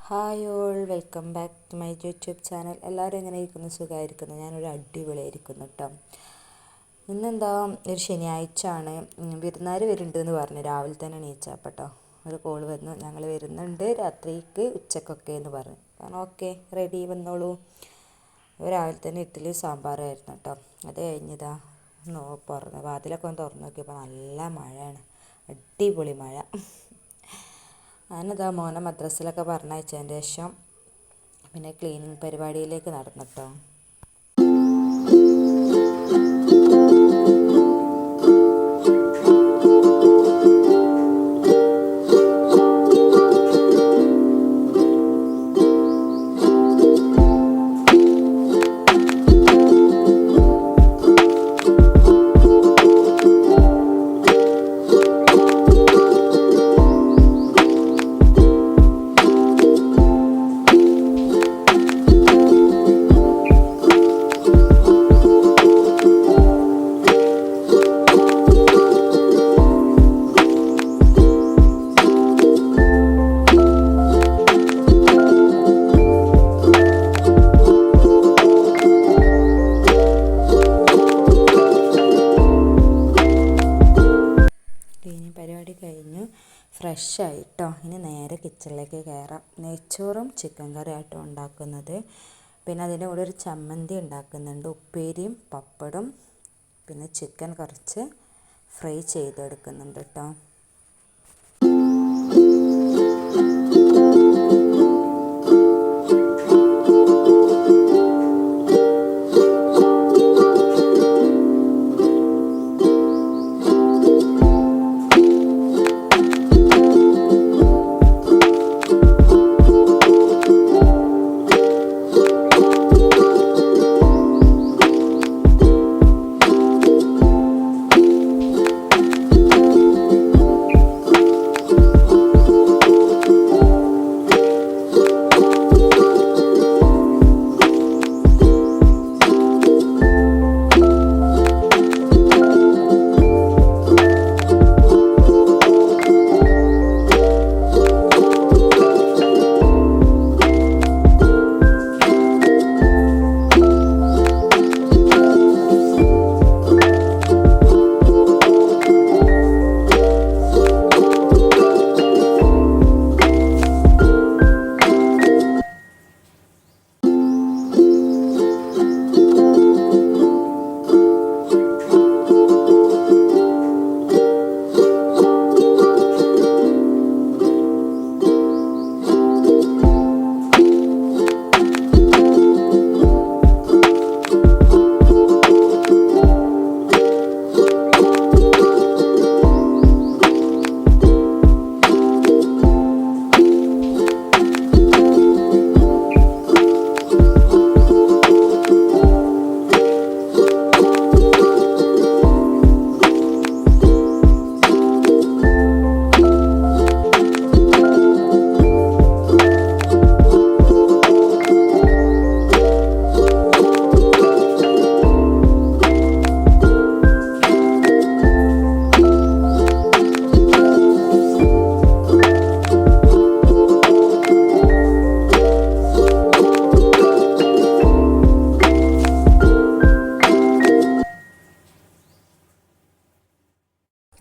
Hi all, welcome back to my YouTube channel. എല്ലാവരും എങ്ങനെ ഇരിക്കുന്നു? സുഖമായിരിക്കുന്നു. ഞാനൊരു അടിപൊളിയായിരിക്കുന്നു കേട്ടോ. ഇന്നെന്താ, ഒരു ശനിയാഴ്ച ആണ്. വിരുന്നുകാർ വരുന്നുണ്ടെന്ന് പറഞ്ഞു. രാവിലെ തന്നെ എണീച്ചപ്പോൾ ഒരു കോൾ വന്നു, ഞങ്ങൾ വരുന്നുണ്ട് രാത്രിക്ക് ഉച്ചക്കൊക്കെ എന്ന് പറഞ്ഞു. കാരണം ഓക്കെ, റെഡി, വന്നോളൂ. രാവിലെ തന്നെ ഇഡ്ഡലി സാമ്പാറായിരുന്നു കേട്ടോ. അത് കഴിഞ്ഞതാ വാതിലൊക്കെ ഒന്ന് തുറന്ന് നോക്കിയപ്പോൾ നല്ല മഴയാണ്, അടിപൊളി മഴ. ഞാനിതാ മോനെ മദ്രസയിലൊക്കെ പറഞ്ഞയച്ചതിന് ശേഷം പിന്നെ ക്ലീനിങ് പരിപാടിയിലേക്ക് നടന്നിട്ടോ. പരിപാടി കഴിഞ്ഞു, ഫ്രഷായി കേട്ടോ. ഇനി നേരെ കിച്ചണിലേക്ക് കയറാം. നെയ്ച്ചോറും ചിക്കൻ കറിയായിട്ടും ഉണ്ടാക്കുന്നത്. പിന്നെ അതിൻ്റെ കൂടെ ഒരു ചമ്മന്തി ഉണ്ടാക്കുന്നുണ്ട്, ഉപ്പേരിയും പപ്പടും, പിന്നെ ചിക്കൻ കുറച്ച് ഫ്രൈ ചെയ്തെടുക്കുന്നുണ്ട് കേട്ടോ.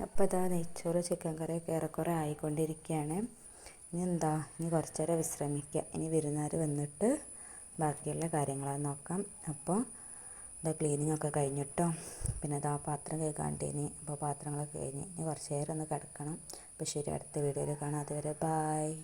അപ്പോൾ ഇതാ നെയ്ച്ചോറ് ചിക്കൻ കറിയൊക്കെ ഏറെക്കുറെ ആയിക്കൊണ്ടിരിക്കുകയാണ്. ഇനി കുറച്ച് നേരം വിശ്രമിക്കുക. ഇനി വിരുന്നുകാർ വന്നിട്ട് ബാക്കിയുള്ള കാര്യങ്ങളാണ് നോക്കാം. അപ്പോൾ ഇതാ ക്ലീനിങ് ഒക്കെ കഴിഞ്ഞിട്ടോ. പിന്നെ ഇതാ പാത്രം കഴുകാണ്ടേനി. അപ്പോൾ പാത്രങ്ങളൊക്കെ കഴിഞ്ഞ് ഇനി കുറച്ച് നേരം ഒന്ന് കിടക്കണം. അപ്പോൾ ശരി, അടുത്ത വീഡിയോയിൽ കാണാം. അതുവരെ ബായ്.